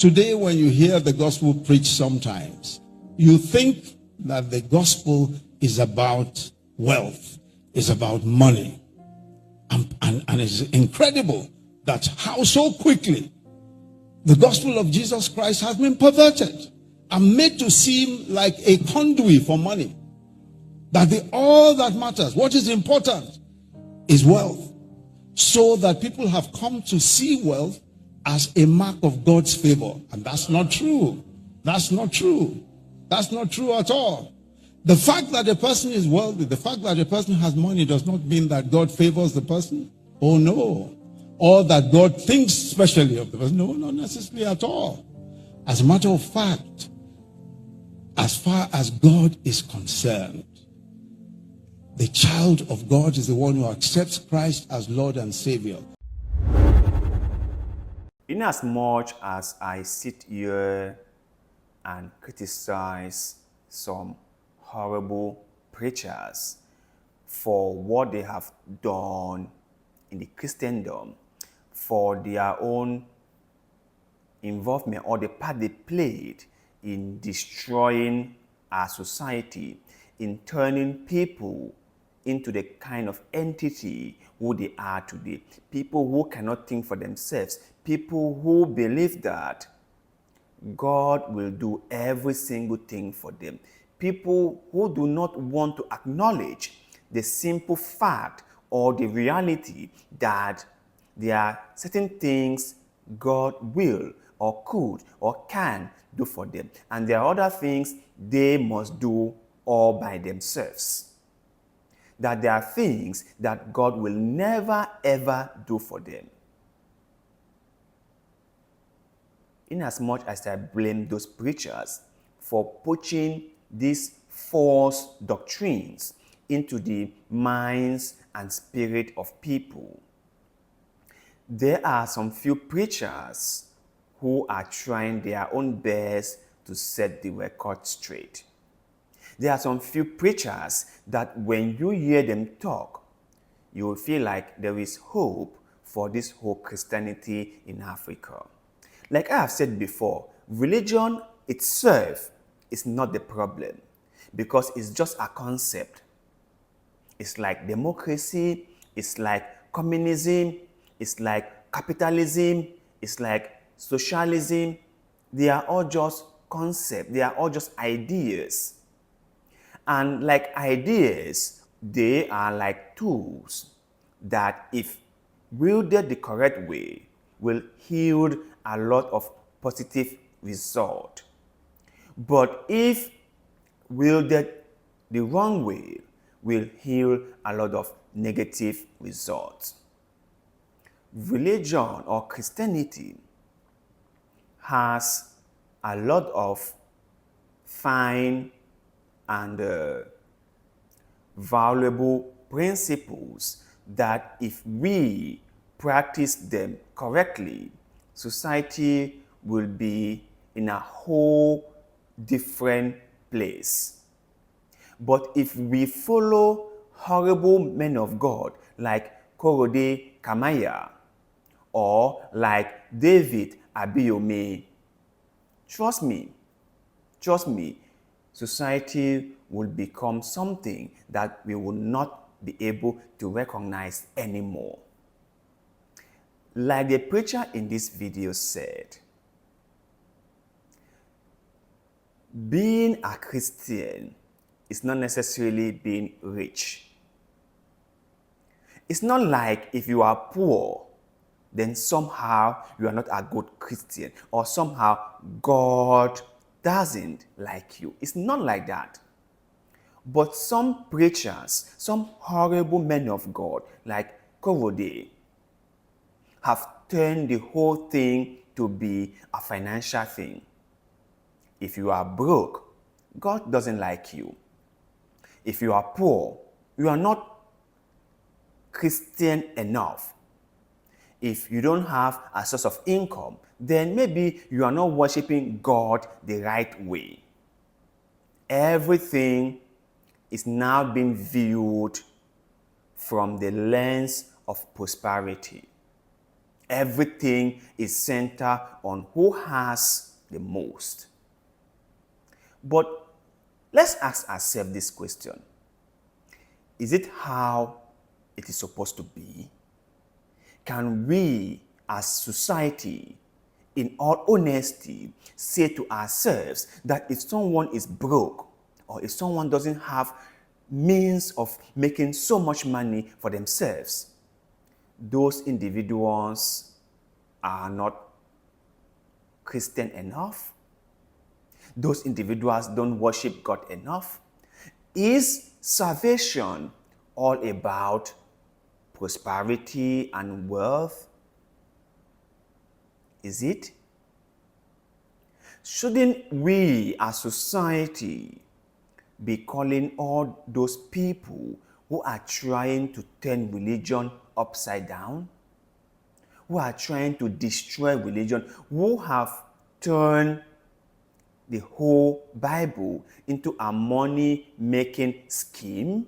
Today, when you hear the gospel preached sometimes, you think that the gospel is about wealth, is about money. And it's incredible that how so quickly the gospel of Jesus Christ has been perverted and made to seem like a conduit for money. That all that matters, what is important, is wealth. So that people have come to see wealth as a mark of God's favor. And that's not true. That's not true. That's not true at all. The fact that a person is wealthy, the fact that a person has money does not mean that God favors the person. Oh no. Or that God thinks specially of the person. No, not necessarily at all. As a matter of fact, as far as God is concerned, the child of God is the one who accepts Christ as Lord and Savior. Inasmuch as I sit here and criticize some horrible preachers for what they have done in the Christendom, for their own involvement or the part they played in destroying our society, in turning people into the kind of entity who they are today. People who cannot think for themselves. People who believe that God will do every single thing for them. People who do not want to acknowledge the simple fact or the reality that there are certain things God will or could or can do for them. And there are other things they must do all by themselves. That there are things that God will never ever do for them. Inasmuch as I blame those preachers for pushing these false doctrines into the minds and spirit of people, there are some few preachers who are trying their own best to set the record straight. There are some few preachers that when you hear them talk, you will feel like there is hope for this whole Christianity in Africa. Like I have said before, religion itself is not the problem because it's just a concept. It's like democracy, it's like communism, it's like capitalism, it's like socialism. They are all just concepts, they are all just ideas. And like ideas, they are like tools that if wielded the correct way, will yield a lot of positive result. But if wielded the wrong way, will yield a lot of negative results. Religion or Christianity has a lot of fine and valuable principles that if we practice them correctly, society will be in a whole different place. But if we follow horrible men of God like Korode Kamaya or like David Abiyomi, trust me, society will become something that we will not be able to recognize anymore. Like the preacher in this video said, being a Christian is not necessarily being rich. It's not like if you are poor, then somehow you are not a good Christian or somehow God doesn't like you. It's not like that. But some preachers, some horrible men of God like Korode, have turned the whole thing to be a financial thing. If you are broke, God doesn't like you. If you are poor, you are not Christian enough. If you don't have a source of income, then maybe you are not worshiping God the right way. Everything is now being viewed from the lens of prosperity. Everything is centered on who has the most. But let's ask ourselves this question. Is it how it is supposed to be? Can we as society, in all honesty, say to ourselves that if someone is broke or if someone doesn't have means of making so much money for themselves, those individuals are not Christian enough? Those individuals don't worship God enough? Is salvation all about prosperity and wealth? Is it? Shouldn't we as society be calling all those people who are trying to turn religion upside down, who are trying to destroy religion, who have turned the whole Bible into a money-making scheme?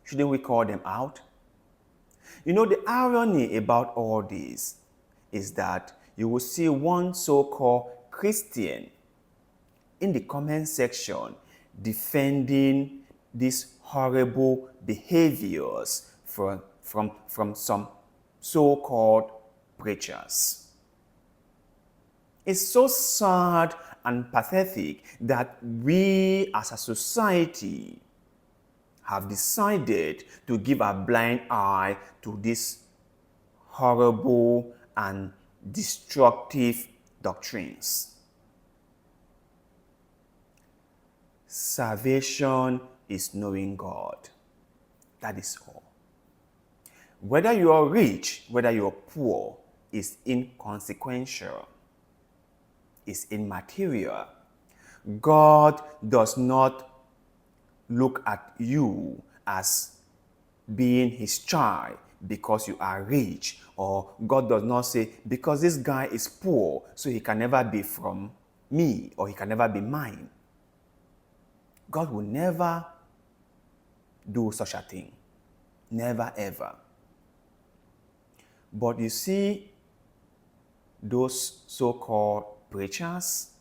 Shouldn't we call them out? You know, the irony about all this is that you will see one so-called Christian in the comment section defending these horrible behaviors from some so-called preachers. It's so sad and pathetic that we as a society have decided to give a blind eye to these horrible and destructive doctrines. Salvation is knowing God. That is all. Whether you are rich, whether you are poor, is inconsequential, is immaterial. God does not look at you as being his child because you are rich, or God does not say, because this guy is poor, so he can never be from me, or he can never be mine. God will never do such a thing. Never, ever. But you see, those so-called preachers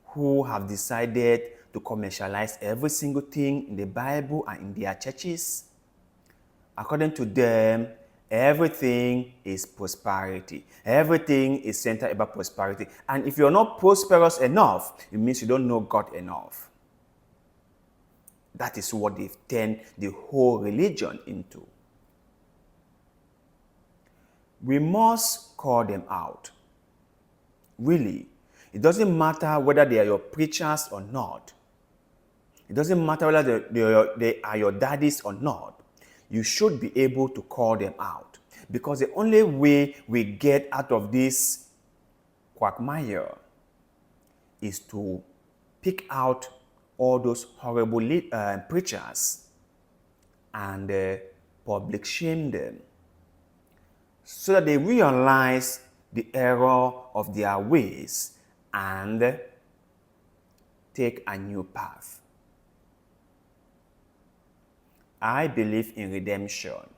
who have decided to commercialize every single thing in the Bible and in their churches, according to them, everything is prosperity. Everything is centered about prosperity. And if you're not prosperous enough, it means you don't know God enough. That is what they've turned the whole religion into. We must call them out. Really. It doesn't matter whether they are your preachers or not. It doesn't matter whether they are your daddies or not. You should be able to call them out. Because the only way we get out of this quagmire is to pick out all those horrible preachers and public shame them, so that they realize the error of their ways and take a new path. I believe in redemption.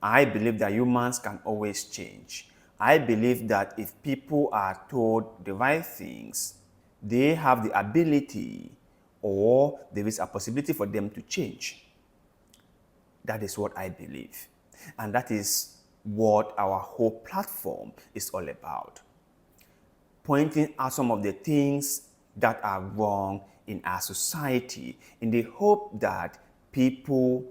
I believe that humans can always change. I believe that if people are told the right things, they have the ability, or there is a possibility for them to change. That is what I believe. And that is what our whole platform is all about. Pointing out some of the things that are wrong in our society in the hope that people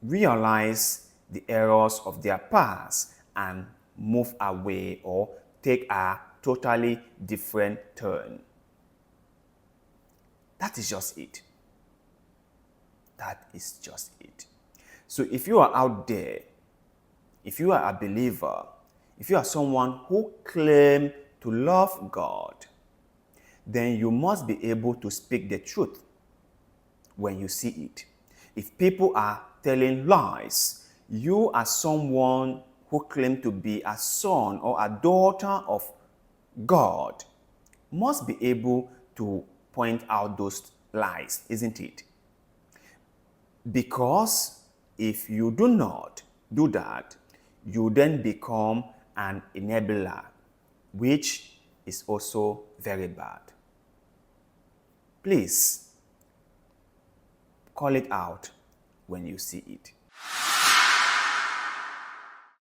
realize the errors of their past and move away or take a totally different turn. That is just it. That is just it. So if you are out there, if you are a believer, if you are someone who claims to love God, then you must be able to speak the truth when you see it. If people are telling lies, you as someone who claims to be a son or a daughter of God must be able to point out those lies, isn't it? Because if you do not do that, you then become an enabler, which is also very bad. Please call it out when you see it.